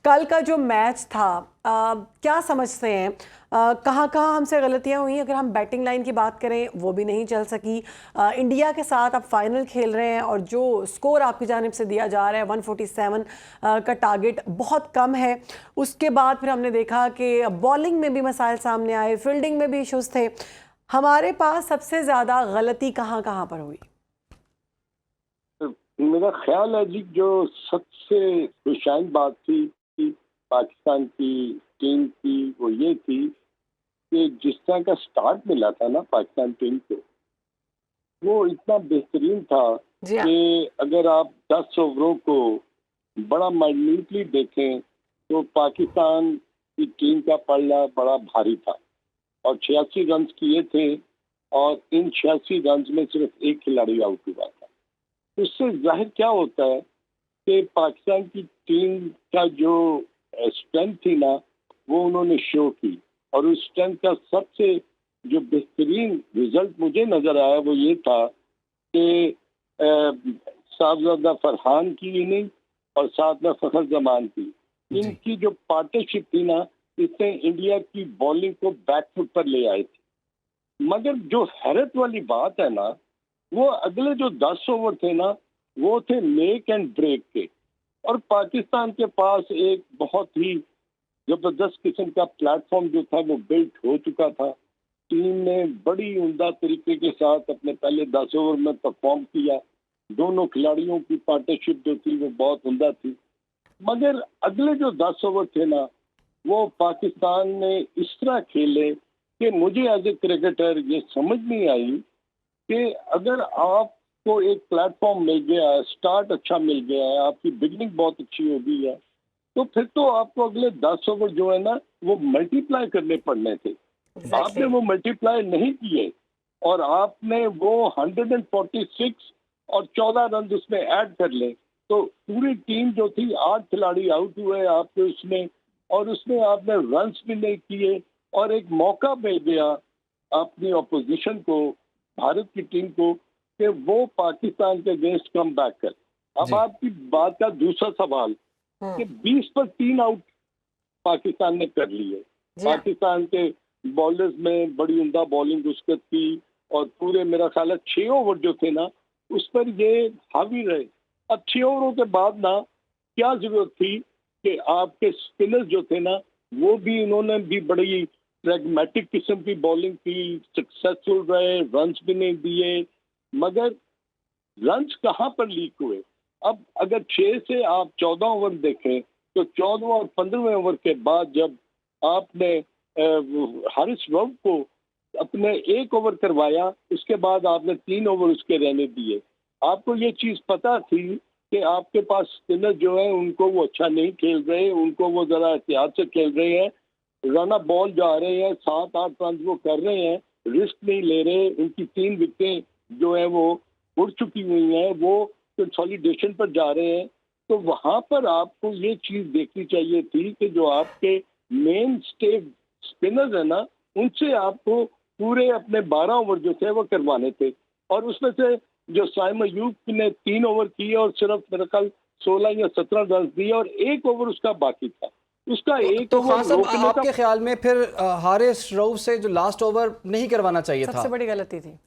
कल का जो मैच था, क्या समझते हैं कहाँ कहाँ हमसे गलतियाँ हुई? अगर हम बैटिंग लाइन की बात करें वो भी नहीं चल सकी। इंडिया के साथ आप फाइनल खेल रहे हैं और जो स्कोर आपकी जानिब से दिया जा रहा है 147 का टारगेट बहुत कम है। उसके बाद फिर हमने देखा कि बॉलिंग में भी मसाइल सामने आए, फील्डिंग में भी इश्यूज थे। हमारे पास सबसे ज़्यादा गलती कहाँ कहाँ पर हुई? मेरा ख्याल है जी, जो सबसे खुशाइन बात थी कि पाकिस्तान की टीम की, वो ये थी कि जिस तरह का स्टार्ट मिला था ना पाकिस्तान टीम को, वो इतना बेहतरीन था जी हाँ। कि अगर आप 10 ओवरों को बड़ा माइन्यूटली देखें तो पाकिस्तान की टीम का पलड़ा बड़ा भारी था और 86 रन किए थे और इन 86 रन में सिर्फ एक खिलाड़ी आउट हुआ था। उससे जाहिर क्या होता है कि पाकिस्तान की टीम का जो स्ट्रेंथ थी ना, वो उन्होंने शो की। और उस स्ट्रेंथ का सबसे जो बेहतरीन रिजल्ट मुझे नजर आया वो ये था कि साहबजादा फरहान की इनिंग और साथ में फखर जमान की, जी इनकी जो पार्टनरशिप थी ना, इसने इंडिया की बॉलिंग को बैकफुट पर ले आई थी। मगर जो हैरत वाली बात है ना, वो अगले जो 10 ओवर थे ना, वो थे मेक एंड ब्रेक के। और पाकिस्तान के पास एक बहुत ही जबरदस्त किस्म का प्लेटफॉर्म जो था वो बिल्ट हो चुका था। टीम ने बड़ी उम्दा तरीके के साथ अपने पहले 10 ओवर में परफॉर्म किया। दोनों खिलाड़ियों की पार्टनरशिप जो थी वो बहुत उम्दा थी। मगर अगले जो 10 ओवर थे ना, वो पाकिस्तान ने इस तरह खेले कि मुझे एज ए क्रिकेटर ये समझ नहीं आई कि अगर आपको एक प्लेटफॉर्म मिल गया है, स्टार्ट अच्छा मिल गया है, आपकी बिगनिंग बहुत अच्छी हो गई है, तो फिर तो आपको अगले 10 ओवर जो है ना वो मल्टीप्लाई करने पड़ने थे। आपने एग्जैक्टली। वो मल्टीप्लाई नहीं किए और आपने वो 146 और 14 रन उसमें ऐड कर ले, तो पूरी टीम जो थी 8 खिलाड़ी आउट हुए आपके उसमें, और उसमें आपने रन्स भी नहीं किए और एक मौका मिल गया अपनी ऑपोजिशन को, भारत की टीम को, कि वो पाकिस्तान के अगेंस्ट कम बैक कर। अब जी। आपकी बात का दूसरा सवाल कि 20 पर 3 आउट पाकिस्तान ने कर लिए। जी हाँ। पाकिस्तान के बॉलर्स में बड़ी उम्दा बॉलिंग उसकत की और पूरे मेरा ख्याल है 6 ओवर जो थे ना उस पर ये हावी रहे। अब 6 ओवरों के बाद ना क्या जरूरत थी कि आपके स्पिनर्स जो थे ना वो भी, उन्होंने भी बड़ी प्रैग्मेटिक किस्म की बॉलिंग की, सक्सेसफुल रहे, रन्स भी नहीं दिए। मगर रन्स कहाँ पर लीक हुए? अब अगर 6 से आप 14 ओवर देखें तो 14 और 15वें ओवर के बाद जब आपने हारिस रऊफ को अपने 1 ओवर करवाया, उसके बाद आपने 3 ओवर उसके रहने दिए। आपको ये चीज पता थी कि आपके पास स्पिनर जो है उनको वो अच्छा नहीं खेल रहे, उनको वो जरा एहतियात से खेल रहे हैं, रन बॉल जा रहे हैं, 7-8 रन वो कर रहे हैं, रिस्क नहीं ले रहे, उनकी 3 विकेटें जो है वो उड़ चुकी हुई हैं, वो कंसोलिडेशन पर जा रहे हैं। तो वहां पर आपको ये चीज देखनी चाहिए थी कि जो आपके मेन स्टेज स्पिनर्स है ना, उनसे आपको पूरे अपने 12 ओवर जो थे वो करवाने थे। और उसमें से जो साइम अयूब ने 3 ओवर किए और सिर्फ मेरे ख्याल 16 या 17 रन दिए और 1 ओवर उसका बाकी था, उसका एक तो ओवर खान साहब, रोकने का। आपके ख्याल में फिर हारिस रऊफ से जो लास्ट ओवर नहीं करवाना चाहिए था? सबसे बड़ी गलती थी।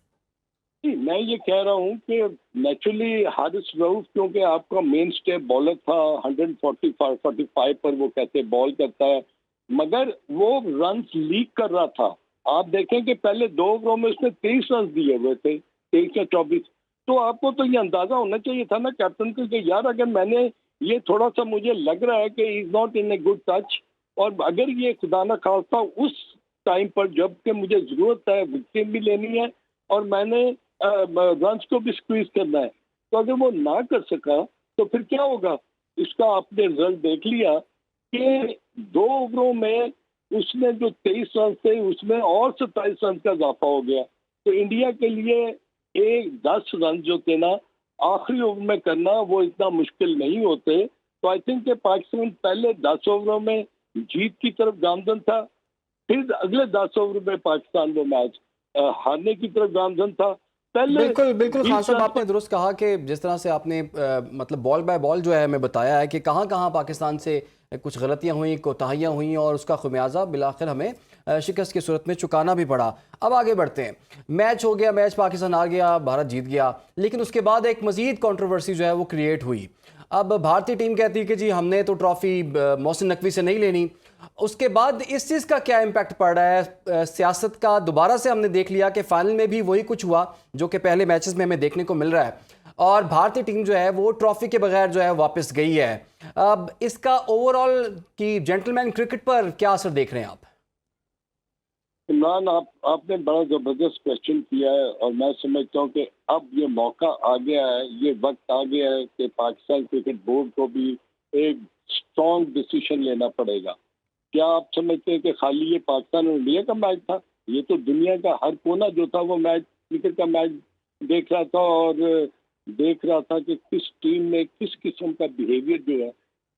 नहीं, मैं ये कह रहा हूँ कि नेचुरली हारिस रऊफ क्योंकि आपका मेन स्टेप बॉलर था, 145 पर वो कहते बॉल करता है, मगर वो रन लीक कर रहा था। आप देखें कि पहले 2 ओवरों में उसने 23 रन दिए हुए थे, 23 या 24। तो आपको तो ये अंदाजा होना चाहिए था ना कैप्टन को कि यार अगर मैंने ये थोड़ा सा मुझे लग रहा है कि is not in a good touch, और अगर ये खुदा ना खास्ता उस टाइम पर जबकि मुझे जरूरत है विकेट भी लेनी है और मैंने रन्स को भी स्क्वीज करना है, तो अगर वो ना कर सका तो फिर क्या होगा? इसका आपने रिजल्ट देख लिया कि 2 ओवरों में उसने जो 23 रन थे उसमें और 27 रन का इजाफा हो गया। तो इंडिया के लिए एक 10 रन जो थे ना आखिरी ओवर में करना वो इतना मुश्किल नहीं होते। तो आई थिंक पाकिस्तान पहले 10 ओवरों में जीत की तरफ गामजन था, फिर अगले 10 ओवर में पाकिस्तान वो मैच हारने की तरफ गामजन था। पहले बिल्कुल बिल्कुल खान 20 साहब, रन आपने पर। दुरुस्त कहा कि जिस तरह से आपने मतलब बॉल बाय बॉल जो है हमें बताया है कि कहाँ कहाँ पाकिस्तान से कुछ गलतियां हुई, कोताहियां हुई और उसका खुमियाजा बिलाखिर हमें शिकस्त की सूरत में चुकाना भी पड़ा। अब आगे बढ़ते हैं। मैच हो गया, मैच पाकिस्तान हार गया, भारत जीत गया, लेकिन उसके बाद एक मजीद कंट्रोवर्सी जो है वो क्रिएट हुई। अब भारतीय टीम कहती है कि जी हमने तो ट्रॉफी मोहसिन नकवी से नहीं लेनी। उसके बाद इस चीज़ का क्या इम्पैक्ट पड़ रहा है सियासत का? दोबारा से हमने देख लिया कि फाइनल में भी वही कुछ हुआ जो कि पहले मैचेस में हमें देखने को मिल रहा है, और भारतीय टीम जो है वो ट्रॉफी के बगैर जो है वापस गई है। अब इसका ओवरऑल की जेंटलमैन क्रिकेट पर क्या असर देख रहे हैं आप? इमरान, आपने बड़ा जबरदस्त क्वेश्चन किया है और मैं समझता हूँ कि अब ये मौका आ गया है, ये वक्त आ गया है कि पाकिस्तान क्रिकेट बोर्ड को भी एक स्ट्रॉन्ग डिसीजन लेना पड़ेगा। क्या आप समझते हैं कि खाली ये पाकिस्तान और इंडिया का मैच था? ये तो दुनिया का हर कोना जो था वो मैच, क्रिकेट का मैच देख रहा था और देख रहा था कि किस टीम ने किस किस्म का बिहेवियर जो है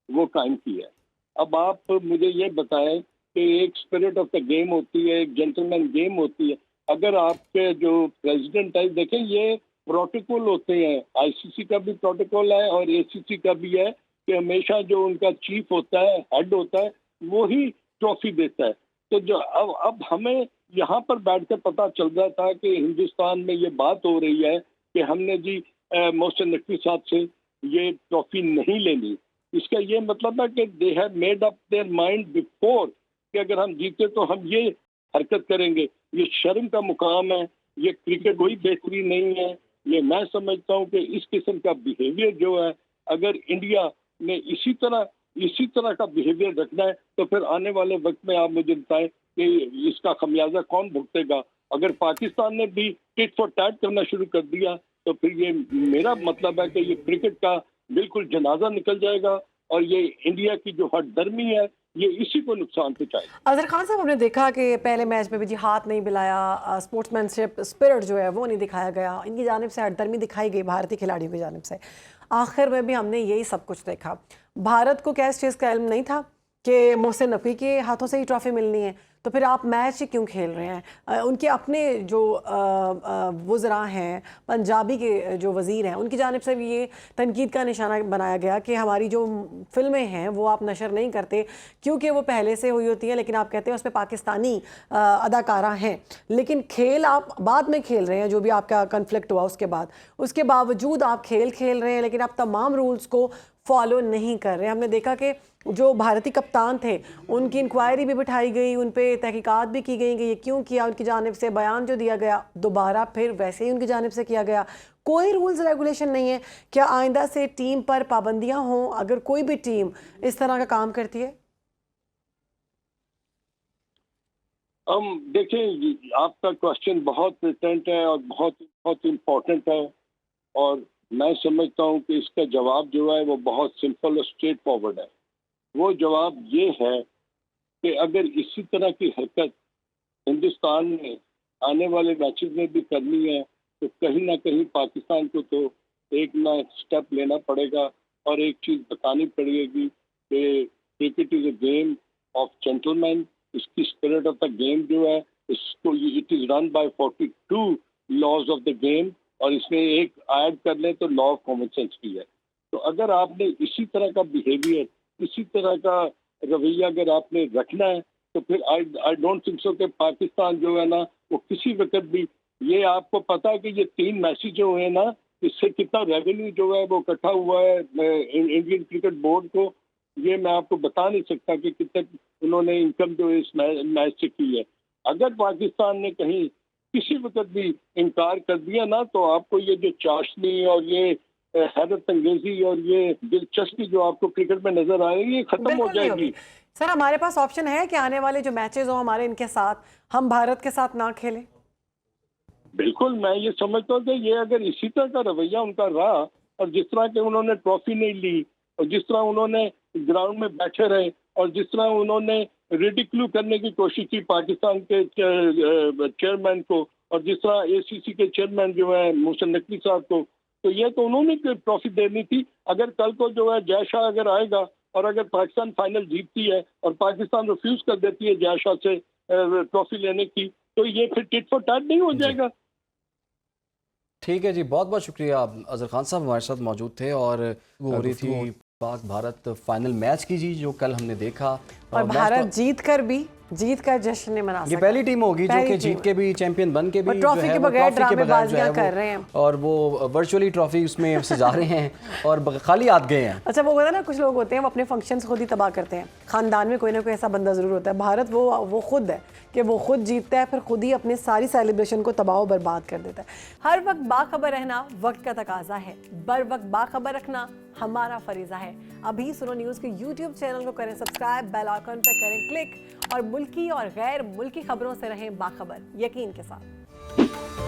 वो कायम किया है। अब आप मुझे ये बताएं कि एक स्पिरिट ऑफ द गेम होती है, एक जेंटलमैन गेम होती है। अगर आपके जो प्रेसिडेंट है, देखें ये प्रोटोकॉल होते हैं, आईसीसी का भी प्रोटोकॉल है और एसीसी का भी है कि हमेशा जो उनका चीफ होता है, हेड होता है, वो ही ट्रॉफी देता है। तो जो अब हमें यहाँ पर बैठ कर पता चल रहा था कि हिंदुस्तान में ये बात हो रही है कि हमने जी मोहसिन नकवी साहब से ये ट्रॉफी नहीं लेनी। इसका ये मतलब है कि they have made up their mind before कि अगर हम जीते तो हम ये हरकत करेंगे। ये शर्म का मुकाम है, ये क्रिकेट कोई बेहतरी नहीं है। ये मैं समझता हूँ कि इस किस्म का बिहेवियर जो है, अगर इंडिया ने इसी तरह का बिहेवियर रखना है तो फिर आने वाले वक्त में आप मुझे बताएं कि इसका खमियाजा कौन भुगतेगा। अगर पाकिस्तान ने भी टिट फॉर टैट करना शुरू कर दिया तो फिर ये मेरा मतलब है कि ये क्रिकेट का बिल्कुल जनाजा निकल जाएगा और ये इंडिया की जो हठधर्मी है ये इसी को नुकसान पहुंचाएगा। अजहर खान साहब, हमने देखा कि पहले मैच में भी जी हाथ नहीं मिलाया, स्पोर्ट्समैनशिप स्पिरिट जो है वो नहीं दिखाया गया, इनकी जानिब से हठधर्मी दिखाई गई भारतीय खिलाड़ियों की जानिब से। आखिर में भी हमने यही सब कुछ देखा। भारत को क्या इस चीज़ का इल्म नहीं था कि मोहसिन नकवी के हाथों से ही ट्रॉफी मिलनी है? तो फिर आप मैच ही क्यों खेल रहे हैं? उनके अपने जो वज़रा हैं, पंजाबी के जो वज़ीर हैं, उनकी जानिब से भी ये तनकीद का निशाना बनाया गया कि हमारी जो फ़िल्में हैं वो आप नशर नहीं करते क्योंकि वो पहले से हुई होती हैं, लेकिन आप कहते हैं उसमें पाकिस्तानी अदाकारा हैं, लेकिन खेल आप बाद में खेल रहे हैं। जो भी आपका कन्फ्लिक्ट हुआ उसके बावजूद आप खेल रहे हैं, लेकिन आप तमाम रूल्स को फॉलो नहीं कर रहे। हमने देखा कि जो भारतीय कप्तान थे उनकी इंक्वायरी भी बिठाई गई, उन पे तहकीकात भी की गई कि ये क्यों किया, उनकी जानिब से बयान जो दिया गया दोबारा फिर वैसे ही उनकी जानिब से किया गया। कोई रूल्स रेगुलेशन नहीं है। क्या आइंदा से टीम पर पाबंदियां हों अगर कोई भी टीम इस तरह का काम करती है? देखिए, आपका क्वेश्चन बहुत रिलेवेंट है और बहुत बहुत इम्पोर्टेंट है और मैं समझता हूँ कि इसका जवाब जो है वो बहुत सिंपल और स्ट्रेट फॉरवर्ड है। वो जवाब ये है कि अगर इसी तरह की हरकत हिंदुस्तान में आने वाले मैचेस में भी करनी है तो कहीं ना कहीं पाकिस्तान को तो एक ना स्टेप लेना पड़ेगा और एक चीज़ बतानी पड़ेगी कि cricket is a game of gentleman. इसकी स्पिरिट ऑफ द गेम जो है, इसको it is run by 42 laws of the game और इसमें एक ऐड कर लें तो लॉ ऑफ कॉमन सेंस भी है। तो अगर आपने इसी तरह का बिहेवियर, इसी तरह का रवैया अगर आपने रखना है तो फिर आई डोंट थिंक सो कि पाकिस्तान जो है ना वो किसी वक्त भी, ये आपको पता है कि ये 3 मैचेस जो है ना, इससे कितना रेवेन्यू जो है वो इकट्ठा हुआ है इंडियन क्रिकेट बोर्ड को, ये मैं आपको बता नहीं सकता कि कितने उन्होंने इनकम जो इस मैच से की है। अगर पाकिस्तान ने कहीं किसी वक्त भी इनकार कर दिया ना तो आपको ये जो चाशनी और ये हैरत अंगेजी और ये दिलचस्पी जो आपको क्रिकेट में नजर आएगी ये खत्म हो बिल्कुल नहीं होगी। जाएगी। सर, हमारे पास ऑप्शन है कि आने वाले जो मैचेस हो हमारे इनके साथ, हम भारत के साथ ना खेलें? बिल्कुल, मैं ये समझता हूँ कि ये अगर इसी तरह का रवैया उनका रहा और जिस तरह के उन्होंने ट्रॉफी नहीं ली और जिस तरह उन्होंने ग्राउंड में बैठे रहे और जिस तरह उन्होंने रिडिक्यू करने की कोशिश की पाकिस्तान के चेयरमैन को और जिस तरह एसीसी के चेयरमैन जो है मोहसिन नकवी साहब को, तो ये तो उन्होंने ट्रॉफी देनी थी। अगर कल को जो है जय शाह अगर आएगा और अगर पाकिस्तान फाइनल जीतती है और पाकिस्तान रिफ्यूज कर देती है जय शाह से ट्रॉफी लेने की, तो ये फिर टिट फॉर टैट नहीं हो जाएगा। ठीक है जी, बहुत बहुत शुक्रिया। अजहर खान साहब हमारे साथ मौजूद थे और वो हो रही थी पाक भारत फाइनल मैच की जी जो कल हमने देखा और मैच भारत जीत कर जश्न नहीं मना ये सका। पहली टीम होगी जो पहली कि टीम जीत के भी चैंपियन बन के भी और ट्रॉफी जो है के वो बगैर ट्रॉफी के बगैर जो है ड्रामेबाजियां कर वो रहे हैं। और वो वर्चुअली ट्रॉफी उसमें सजा रहे हैं और खाली हाथ गए हैं। अच्छा, वो होता है ना, कुछ लोग होते हैं वो अपने फंक्शंस खुद ही तबाह करते हैं। खानदान में कोई ना कोई ऐसा बंदा ज़रूर होता है। भारत वो खुद है कि वो खुद जीतता है, फिर खुद ही अपने सारी सेलिब्रेशन को तबाह और बर्बाद कर देता है। हर वक्त बाखबर रहना वक्त का तकाजा है, बर वक्त बाखबर रखना हमारा फरीजा है। अभी सुनो न्यूज़ के यूट्यूब चैनल को करें सब्सक्राइब, बेल आइकन पर करें क्लिक और मुल्की और गैर मुल्की खबरों से रहें बाखबर, यकीन के साथ।